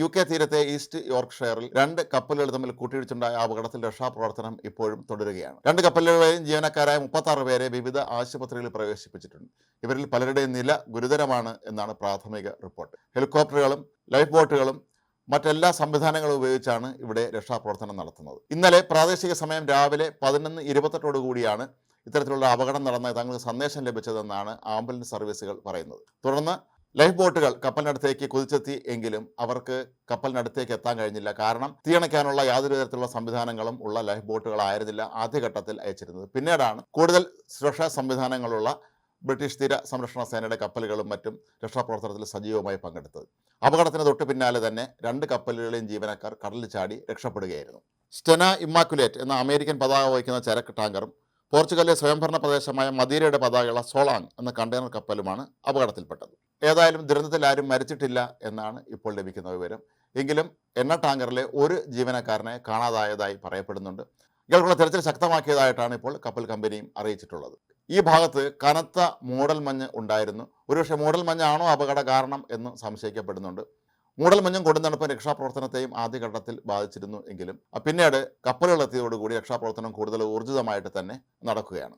UK തീരത്തെ east യോർക്ക്ഷയറിൽ 2 കപ്പലുകൾ തമ്മിൽ കൂട്ടിയിടിച്ചുണ്ടായ അപകടത്തിൽ രക്ഷാപ്രവർത്തനം ഇപ്പോഴും തുടരുകയാണ്. 2 കപ്പലുകളിലെയും ജീവനക്കാരായ 36 പേരെ വിവിധ ആശുപത്രികളിൽ പ്രവേശിപ്പിച്ചിട്ടുണ്ട്. ഇവരിൽ പലരുടെയും നില ഗുരുതരമാണ് എന്നാണ് പ്രാഥമിക റിപ്പോർട്ട്. ഹെലികോപ്റ്ററുകളും ലൈഫ് ബോട്ടുകളും മറ്റെല്ലാ സംവിധാനങ്ങളും ഉപയോഗിച്ചാണ് ഇവിടെ രക്ഷാപ്രവർത്തനം നടത്തുന്നത്. ഇന്നലെ പ്രാദേശിക സമയം രാവിലെ 11:28 കൂടിയാണ് ഇത്തരത്തിലുള്ള അപകടം നടന്ന തങ്ങൾക്ക് സന്ദേശം ലഭിച്ചതെന്നാണ് ആംബുലൻസ് സർവീസുകൾ പറയുന്നത്. തുടർന്ന് ലൈഫ് ബോട്ടുകൾ കപ്പലിനടുത്തേക്ക് കുതിച്ചെത്തി എങ്കിലും അവർക്ക് കപ്പലിനടുത്തേക്ക് എത്താൻ കഴിഞ്ഞില്ല. കാരണം തീയണയ്ക്കാനുള്ള യാതൊരു തരത്തിലുള്ള സംവിധാനങ്ങളും ഉള്ള ലൈഫ് ബോട്ടുകളായിരുന്നില്ല ആദ്യഘട്ടത്തിൽ അയച്ചിരുന്നത്. പിന്നീടാണ് കൂടുതൽ സുരക്ഷാ സംവിധാനങ്ങളുള്ള ബ്രിട്ടീഷ് തീര സംരക്ഷണ സേനയുടെ കപ്പലുകളും മറ്റും രക്ഷാപ്രവർത്തനത്തിൽ സജീവമായി പങ്കെടുത്തത്. അപകടത്തിന് തൊട്ടു പിന്നാലെ തന്നെ 2 കപ്പലുകളെയും ജീവനക്കാർ കടലിൽ ചാടി രക്ഷപ്പെടുകയായിരുന്നു. സ്റ്റെന ഇമ്മാക്കുലേറ്റ് എന്ന അമേരിക്കൻ പതാക വഹിക്കുന്ന ചരക്ക് ടാങ്കറും പോർച്ചുഗലിലെ സ്വയംഭരണ പ്രദേശമായ മദീരയുടെ പതാകയുള്ള സോളാങ് എന്ന കണ്ടെയ്നർ കപ്പലുമാണ് അപകടത്തിൽപ്പെട്ടത്. ഏതായാലും ദുരന്തത്തിൽ ആരും മരിച്ചിട്ടില്ല എന്നാണ് ഇപ്പോൾ ലഭിക്കുന്ന വിവരം. എങ്കിലും എണ്ണ ടാങ്കറിലെ ഒരു ജീവനക്കാരനെ കാണാതായതായി പറയപ്പെടുന്നുണ്ട്. ഇയാൾക്കുള്ള തെരച്ചിൽ ശക്തമാക്കിയതായിട്ടാണ് ഇപ്പോൾ കപ്പൽ കമ്പനിയും അറിയിച്ചിട്ടുള്ളത്. ഈ ഭാഗത്ത് കനത്ത മൂടൽമഞ്ഞ് ഉണ്ടായിരുന്നു. ഒരുപക്ഷെ മൂടൽമഞ്ഞാണോ അപകട കാരണം എന്ന് സംശയിക്കപ്പെടുന്നുണ്ട്. മൂടൽമഞ്ഞും കൊടുംതണുപ്പും രക്ഷാപ്രവർത്തനത്തെയും ആദ്യഘട്ടത്തിൽ ബാധിച്ചിരുന്നു എങ്കിലും പിന്നീട് കപ്പലുകൾ എത്തിയതോടുകൂടി രക്ഷാപ്രവർത്തനം കൂടുതൽ ഊർജിതമായിട്ട് തന്നെ നടക്കുകയാണ്.